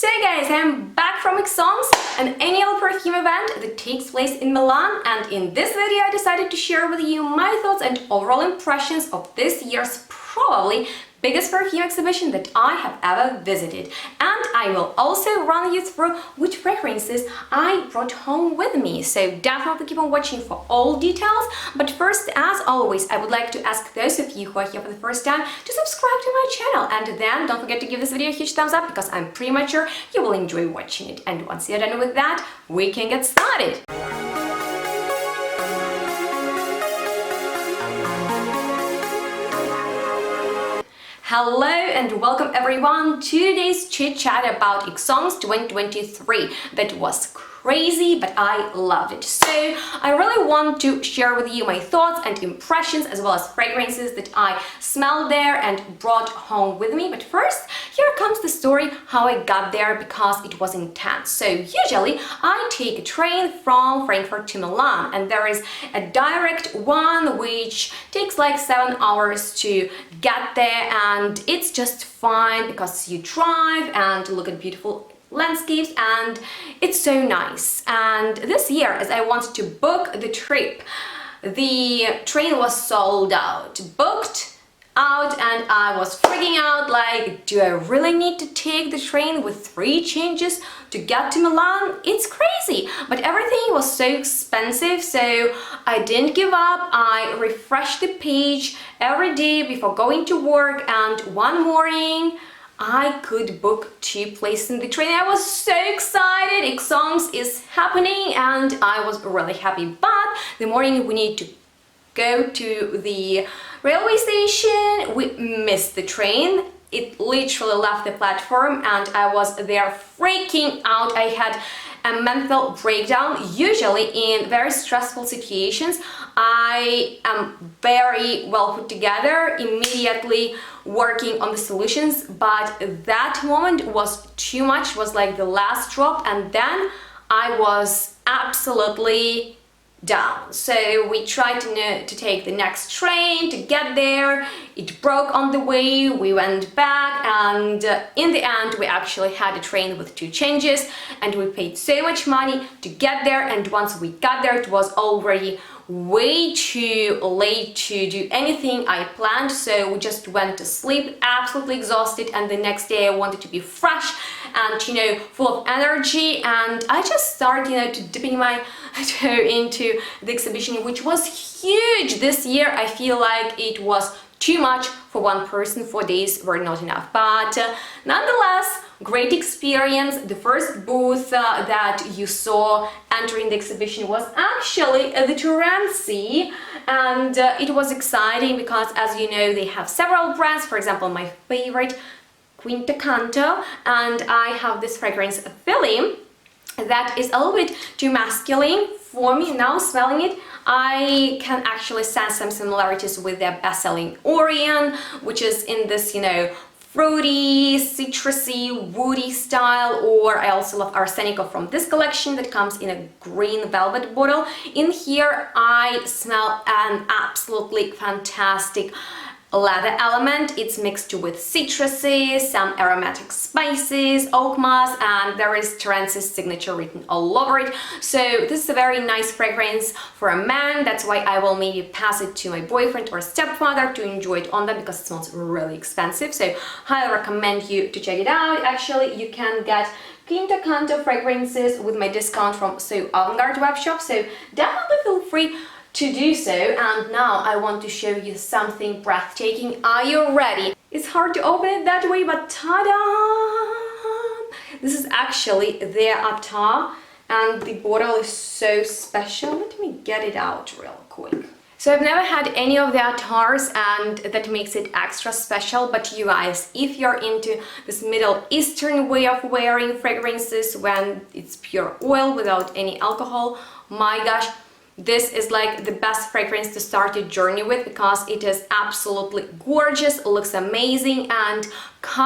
So guys, I'm back from ESXENCE, an annual perfume event that takes place in Milan, and in this video I decided to share with you my thoughts and overall impressions of this year's probably biggest perfume exhibition that I have ever visited. And I will also run you through which fragrances I brought home with me, so definitely keep on watching for all details. But first, as always, I would like to ask those of you who are here for the first time to subscribe to my channel, and then don't forget to give this video a huge thumbs up because I'm pretty much sure you will enjoy watching it. And once you're done with that, we can get started. Hello and welcome everyone to today's chit chat about ESXENCE 2023. That was crazy, but I loved it. So I really want to share with you my thoughts and impressions as well as fragrances that I smelled there and brought home with me. But first, here comes the story how I got there because it was intense. So usually I take a train from Frankfurt to Milan, and there is a direct one which takes like 7 hours to get there, and it's just fine because you drive and look at beautiful landscapes and it's so nice. And this year, as I wanted to book the trip, the train was sold out, booked out, and I was freaking out like, do I really need to take the train with 3 changes to get to Milan? It's crazy. But everything was so expensive, so I didn't give up. I refreshed the page every day before going to work, and one morning I could book 2 places in the train. I was so excited. ESXENCE is happening and I was really happy. But the morning we need to go to the railway station, we missed the train. It literally left the platform and I was there freaking out. I had a mental breakdown. Usually in very stressful situations, I am very well put together, immediately working on the solutions, but that moment was too much, was like the last drop, and then I was absolutely down. So we tried to take the next train to get there. It broke on the way. We went back, and in the end we actually had a train with 2 changes, and we paid so much money to get there. And once we got there, it was already way too late to do anything I planned, so we just went to sleep absolutely exhausted, and the next day I wanted to be fresh and full of energy, and I just started to dipping my toe into the exhibition, which was huge. This year I feel like it was too much for one person. 4 days were not enough, but nonetheless, great experience. The first booth that you saw entering the exhibition was actually the Terenzi, and it was exciting because, as you know, they have several brands. For example, my favorite, Quinta Canto, and I have this fragrance, Philly, that is a little bit too masculine for me. Now smelling it, I can actually sense some similarities with their best-selling Orion, which is in this, fruity, citrusy, woody style. Or I also love Arsenico from this collection that comes in a green velvet bottle. In here I smell an absolutely fantastic leather element. It's mixed with citruses, some aromatic spices, oak moss, and there is Terenzi's signature written all over it. So this is a very nice fragrance for a man. That's why I will maybe pass it to my boyfriend or stepfather to enjoy it on them, because it smells really expensive. So highly recommend you to check it out. Actually, you can get Quinta Canto fragrances with my discount from So Avant-Garde webshop, so definitely feel free to do so. And now I want to show you something breathtaking. Are you ready? It's hard to open it that way, but ta-da! This is actually their attar, and the bottle is so special. Let me get it out real quick. So I've never had any of the attars, and that makes it extra special. But you guys, if you're into this Middle Eastern way of wearing fragrances when it's pure oil without any alcohol, my gosh, this is like the best fragrance to start your journey with, because it is absolutely gorgeous, looks amazing, and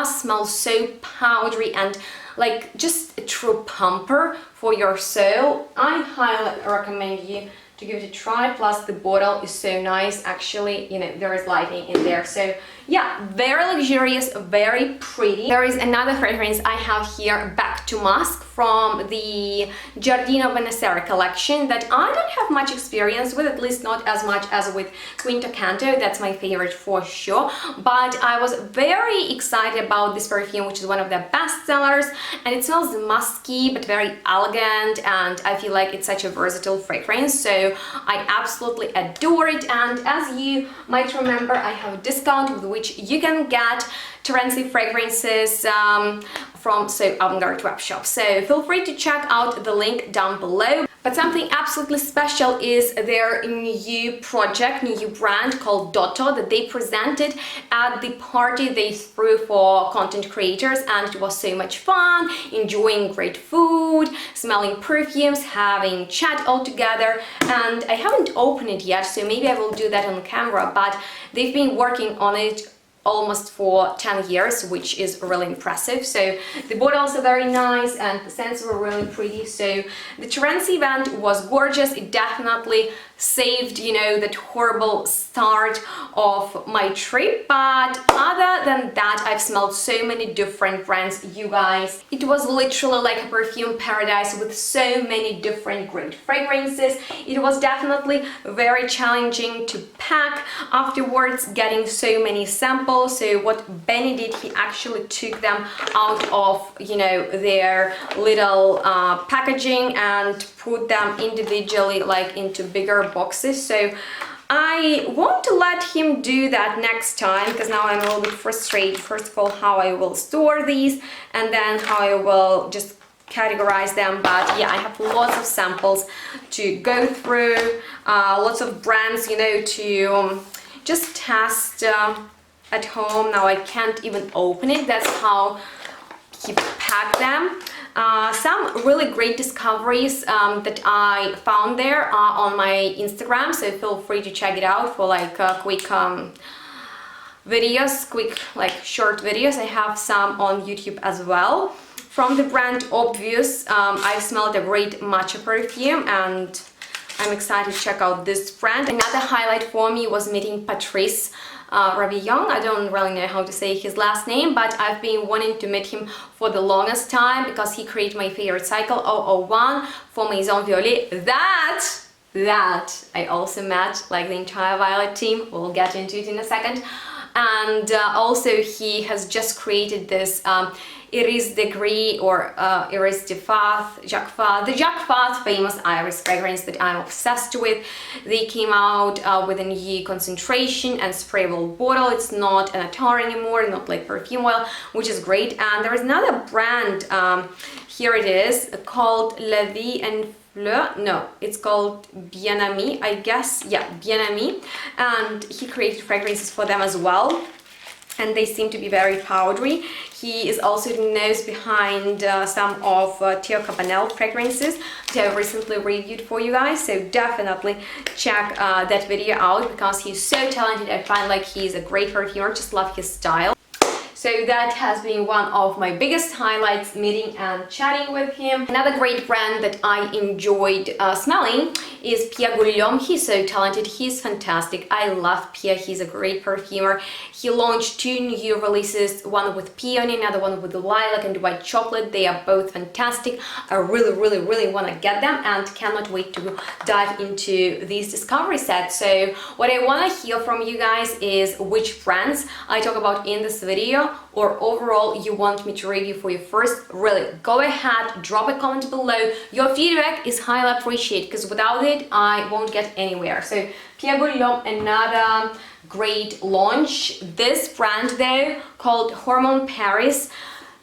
smells so powdery and like just a true pumper for your soul. I highly recommend you to give it a try. Plus the bottle is so nice. Actually, there is lighting in there, so yeah, very luxurious, very pretty. There is another fragrance I have here, Back to Musk, from the Giardino Benessere collection that I don't have much experience with, at least not as much as with Quinto Canto. That's my favorite for sure, but I was very excited about this perfume, which is one of their best sellers, and it smells musky but very elegant, and I feel like it's such a versatile fragrance, so I absolutely adore it. And as you might remember, I have a discount with which you can get Terenzi fragrances from Avant-Garde web shop, so feel free to check out the link down below. But something absolutely special is their new project, new brand called Dotto that they presented at the party they threw for content creators, and it was so much fun, enjoying great food, smelling perfumes, having chat all together. And I haven't opened it yet, so maybe I will do that on camera, but they've been working on it almost for 10 years, which is really impressive. So the bottles are very nice and the scents were really pretty. So the Terenzi event was gorgeous. It definitely saved, you know, that horrible start of my trip, but other than that, I've smelled so many different brands, you guys. It was literally like a perfume paradise with so many different great fragrances. It was definitely very challenging to pack afterwards, getting so many samples. So what Benny did, he actually took them out of, you know, their little packaging and put them individually, like into bigger boxes. So I want to let him do that next time, because now I'm a little bit frustrated, first of all, how I will store these, and then how I will just categorize them. But yeah, I have lots of samples to go through, lots of brands, you know, to just test at home. Now I can't even open it, that's how he packed them. Some really great discoveries that I found there are on my Instagram, so feel free to check it out for like quick videos, quick like short videos. I have some on YouTube as well. From the brand Obvious, I smelled a great matcha perfume, and I'm excited to check out this brand. Another highlight for me was meeting Patrice Ravillon. I don't really know how to say his last name, but I've been wanting to meet him for the longest time because he created my favorite cycle 001 for Maison Violet. That I also met, like the entire Violet team. We'll get into it in a second. And also he has just created this Iris de Gris or Iris de Fath, the Jacques Fath famous iris fragrance that I'm obsessed with. They came out with a new concentration and sprayable bottle. It's not an attar anymore, not like perfume oil, which is great. And there is another brand, here it is, called La Vie en Fleur. No, it's called Bien Ami, I guess. Yeah, Bien Ami. And he created fragrances for them as well, and they seem to be very powdery. He is also the nose behind some of Theo Cabanel fragrances that I've recently reviewed for you guys, so definitely check that video out because he's so talented. I find like he's a great perfumer, just love his style. So that has been one of my biggest highlights, meeting and chatting with him. Another great brand that I enjoyed smelling is Pierre Guillaume. He's so talented, he's fantastic. I love Pierre, he's a great perfumer. He launched 2 new releases, one with peony, another one with the lilac and white chocolate. They are both fantastic. I really want to get them and cannot wait to dive into these discovery sets. So what I want to hear from you guys is which brands I talk about in this video, or overall you want me to review for you first. Really, go ahead, drop a comment below. Your feedback is highly appreciated because without it I won't get anywhere. So Pierre Guillaume, another great launch. This brand though, called Hormone Paris,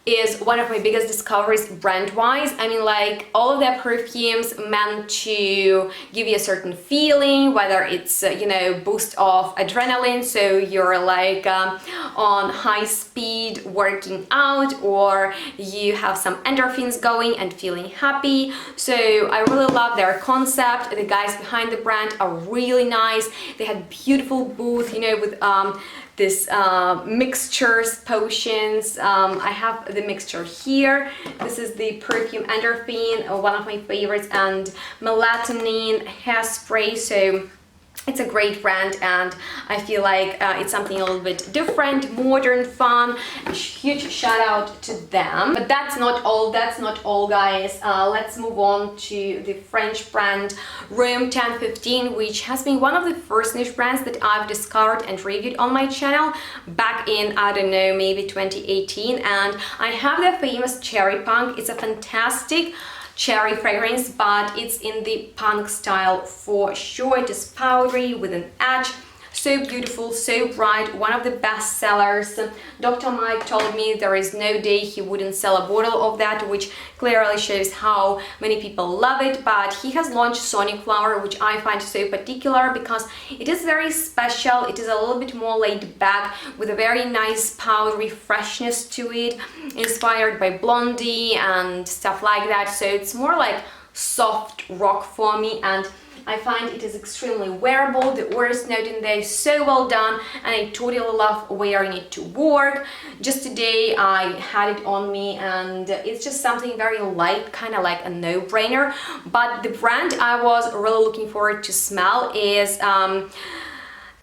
is one of my biggest discoveries brand-wise. I mean, like, all of their perfumes meant to give you a certain feeling, whether it's, you know, boost of adrenaline, so you're like on high speed working out, or you have some endorphins going and feeling happy. So I really love their concept. The guys behind the brand are really nice. They had beautiful booth, you know, with this mixtures, potions. I have the mixture here. This is the perfume endorphin, one of my favorites, and melatonin hairspray. So It's a great brand, and I feel like it's something a little bit different, modern, fun. A huge shout out to them. But that's not all, guys. Let's move on to the French brand Room 1015, which has been one of the first niche brands that I've discovered and reviewed on my channel back in, I don't know, maybe 2018. And I have the famous Cherry Punk. It's a fantastic cherry fragrance, but it's in the punk style for sure. It is powdery with an edge, so beautiful, so bright, one of the best sellers. Dr. Mike told me there is no day he wouldn't sell a bottle of that, which clearly shows how many people love it. But he has launched Sonic Flower, which I find so particular because it is very special. It is a little bit more laid back with a very nice powdery freshness to it, inspired by Blondie and stuff like that. So it's more like soft rock for me, and I find it is extremely wearable. The orris note in there is so well done, and I totally love wearing it to work. Just today I had it on me, and it's just something very light, kind of like a no-brainer. But the brand I was really looking forward to smell is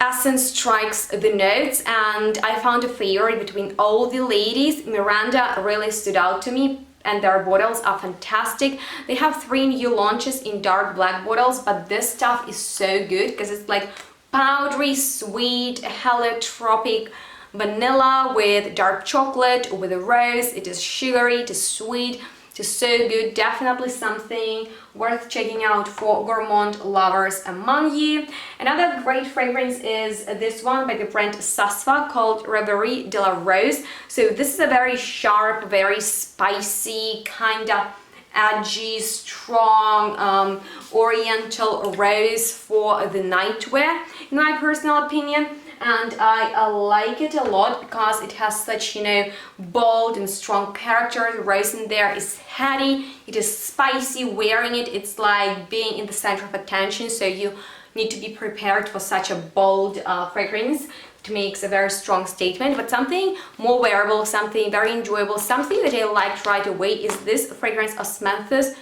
Essence Strikes the Notes, and I found a favorite between all the ladies. Miranda really stood out to me, and their bottles are fantastic. They have 3 new launches in dark black bottles, but this stuff is so good because it's like powdery, sweet, heliotropic vanilla with dark chocolate, with a rose. It is sugary, it is sweet, it is so good. Definitely something worth checking out for gourmand lovers among you. Another great fragrance is this one by the brand Sasva called Reverie de la Rose. So this is a very sharp, very spicy, kind of edgy, strong oriental rose for the nightwear, in my personal opinion. And I like it a lot because it has such, you know, bold and strong character. The rose in there is heady, it is spicy. Wearing it, it's like being in the center of attention, so you need to be prepared for such a bold fragrance. It makes a very strong statement. But something more wearable, something very enjoyable, something that I liked right away is this fragrance Osmanthus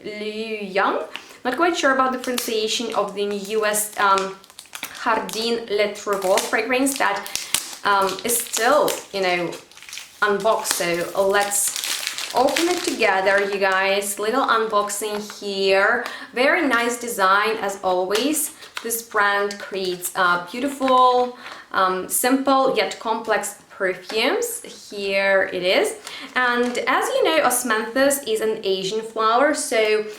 Liu Yang. Not quite sure about the pronunciation of the newest Jardin Le Trevor fragrance that is still, you know, unboxed. So let's open it together, you guys. Little unboxing here. Very nice design as always. This brand creates beautiful, simple yet complex perfumes. Here it is. And as you know, Osmanthus is an Asian flower, so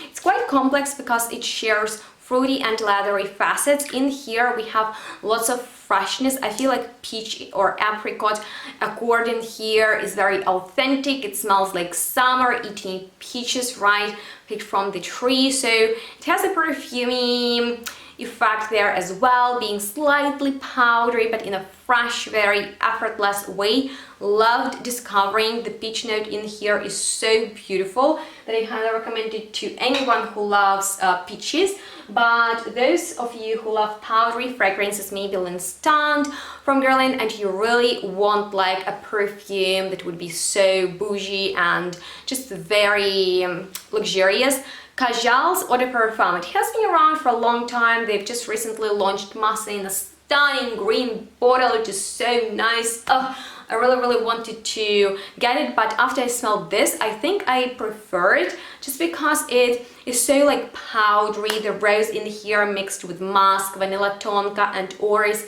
it's quite complex because it shares fruity and leathery facets. In here we have lots of freshness. I feel like peach or apricot accord in here is very authentic. It smells like summer, eating peaches right picked from the tree. So it has a perfumey effect there as well, being slightly powdery but in a fresh, very effortless way. Loved discovering the peach note in here is so beautiful that I highly recommend it to anyone who loves peaches. But those of you who love powdery fragrances, maybe L'Instant from Guerlain, and you really want like a perfume that would be so bougie and just very luxurious, Kajal's Eau de Parfum. It has been around for a long time. They've just recently launched Massa in a stunning green bottle, which is so nice. Oh, I really wanted to get it, but after I smelled this, I think I prefer it just because it is so like powdery. The rose in here mixed with musk, vanilla tonka and orris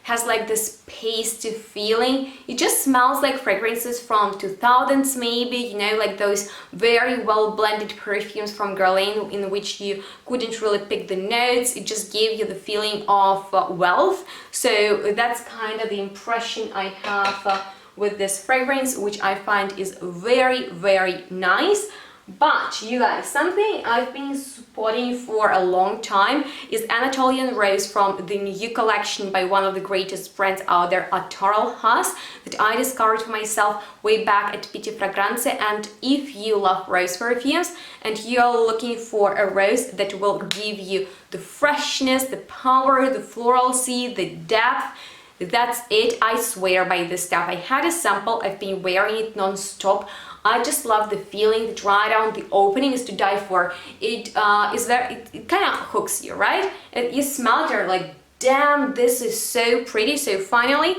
has like this pasty feeling. It just smells like fragrances from 2000s maybe, you know, like those very well blended perfumes from Guerlain in which you couldn't really pick the notes. It just gave you the feeling of wealth. So that's kind of the impression I have with this fragrance, which I find is very nice. But you guys, something I've been spotting for a long time is Anatolian Rose from the new collection by one of the greatest brands out there, Atoral Haas, that I discovered for myself way back at Petit Fragrance. And if you love rose perfumes and you're looking for a rose that will give you the freshness, the power, the floralcy, the depth, that's it. I swear by this stuff. I had a sample, I've been wearing it non-stop. I just love the feeling, the dry down, the opening is to die for. It kind of hooks you, right? You smell it, you're like, damn, this is so pretty. So finally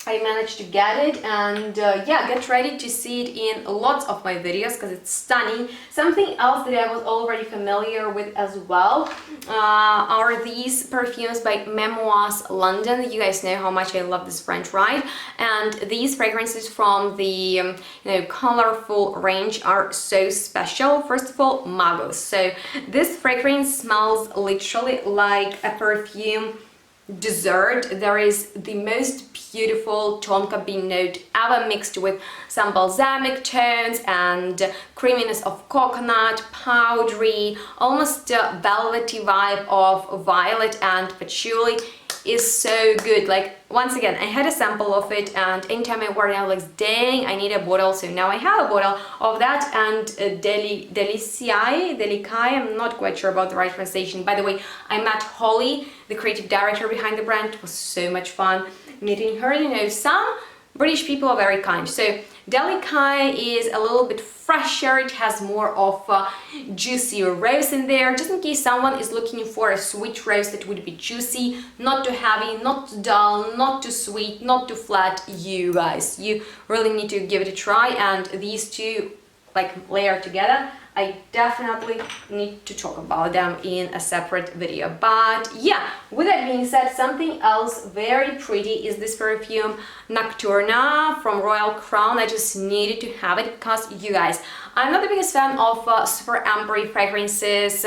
I managed to get it, and yeah, get ready to see it in lots of my videos because it's stunning. Something else that I was already familiar with as well are these perfumes by Memoirs London. You guys know how much I love this brand, right? And these fragrances from the colorful range are so special. First of all, Magos. So this fragrance smells literally like a perfume dessert. There is the most beautiful tonka bean note ever, mixed with some balsamic tones and creaminess of coconut, powdery, almost a velvety vibe of violet and patchouli. Is so good. Like, once again, I had a sample of it, and anytime I wear it, I was like, dang, I need a bottle. So now I have a bottle of that, and Delicai, I'm not quite sure about the right pronunciation. By the way, I met Holly, the creative director behind the brand. It was so much fun meeting her. You know, some British people are very kind. So Delicai is a little bit fresher, it has more of a juicy rose in there, just in case someone is looking for a sweet rose that would be juicy, not too heavy, not too dull, not too sweet, not too flat. You guys, you really need to give it a try, and these two like layer together. I definitely need to talk about them in a separate video. But yeah, with that being said, something else very pretty is this perfume Nocturna from Royal Crown. I just needed to have it because, you guys, I'm not the biggest fan of super ambery fragrances.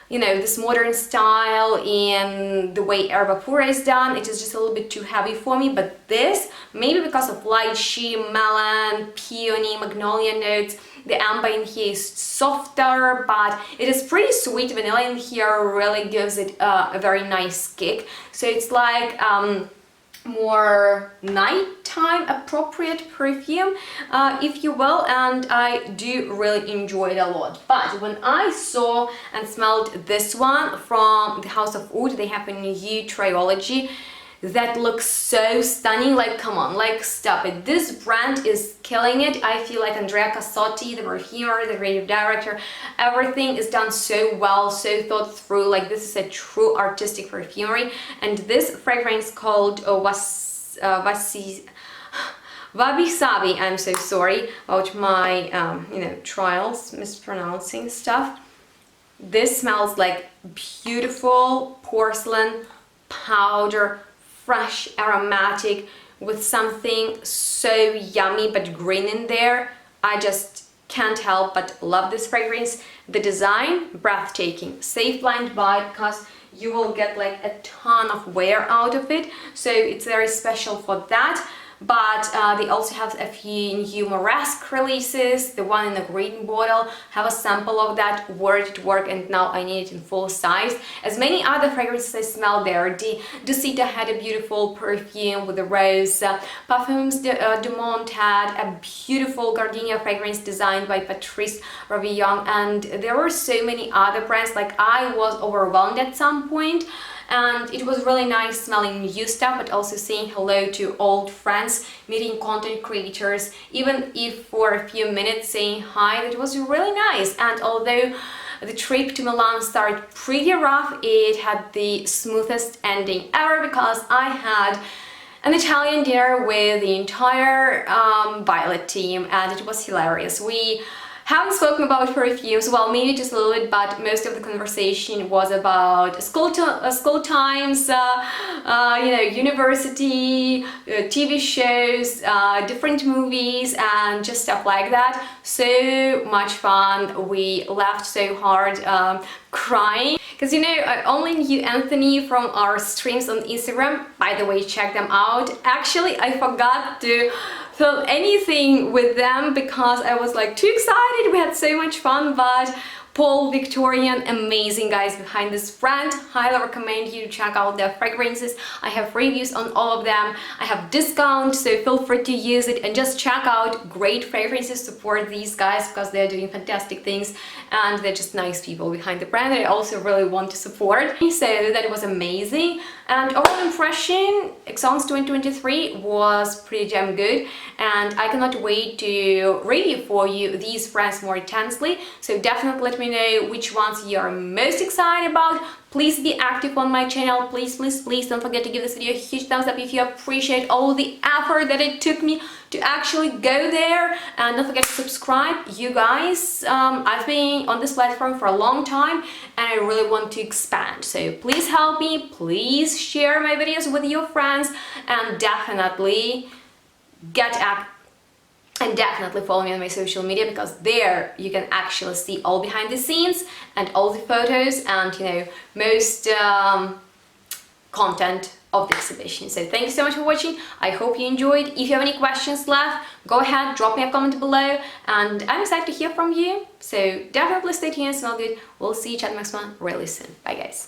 You know, this modern style in the way Herba Pura is done, it is just a little bit too heavy for me. But this, maybe because of lychee, melon, peony, magnolia notes, the amber in here is softer, but it is pretty sweet. Vanilla in here really gives it a very nice kick. So it's like more nighttime appropriate perfume, if you will, and I do really enjoy it a lot. But when I saw and smelled this one from the House of Oud, they have a new trilogy that looks so stunning. Like, come on, like, stop it. This brand is killing it. I feel like Andrea Cassotti, the perfumer, the creative director, everything is done so well, so thought through. Like, this is a true artistic perfumery. And this fragrance called Wabi Sabi, I'm so sorry about my trials mispronouncing stuff. This smells like beautiful porcelain powder, fresh, aromatic, with something so yummy but green in there. I just can't help but love this fragrance. The design, breathtaking. Safe blind buy because you will get like a ton of wear out of it, so it's very special for that. But they also have a few new Moresque releases. The one in the green bottle, have a sample of that, wore it at work, and now I need it in full size. As many other fragrances I smell there. Dusita had a beautiful perfume with a rose. Parfums Dumont had a beautiful gardenia fragrance designed by Patrice Ravillon, and there were so many other brands. Like, I was overwhelmed at some point. And it was really nice smelling new stuff, but also saying hello to old friends, meeting content creators, even if for a few minutes saying hi. That was really nice. And although the trip to Milan started pretty rough, it had the smoothest ending ever because I had an Italian dinner with the entire Violet team, and it was hilarious. We haven't spoken about perfumes, well, maybe just a little bit, but most of the conversation was about school times, university, TV shows, different movies, and just stuff like that. So much fun. We laughed so hard, crying. Because, you know, I only knew Anthony from our streams on Instagram. By the way, check them out. Actually, I forgot to film anything with them because I was like too excited. We had so much fun, but Paul Victorian, amazing guys behind this brand. Highly recommend you to check out their fragrances. I have reviews on all of them. I have discount, so feel free to use it and just check out great fragrances. Support these guys because they're doing fantastic things and they're just nice people behind the brand that I also really want to support. So that was amazing. And overall impression, ESXENCE 2023 was pretty damn good, and I cannot wait to review for you these brands more intensely. So definitely let me know which ones you are most excited about. Please be active on my channel. Please don't forget to give this video a huge thumbs up if you appreciate all the effort that it took me to actually go there, and don't forget to subscribe. You guys, I've been on this platform for a long time and I really want to expand, so please help me, please share my videos with your friends, and definitely definitely follow me on my social media, because there you can actually see all behind the scenes and all the photos and, you know, most content of the exhibition. So thank you so much for watching. I hope you enjoyed. If you have any questions left, go ahead, drop me a comment below, and I'm excited to hear from you. So definitely stay tuned, smell good. We'll see each other next one really soon. Bye guys.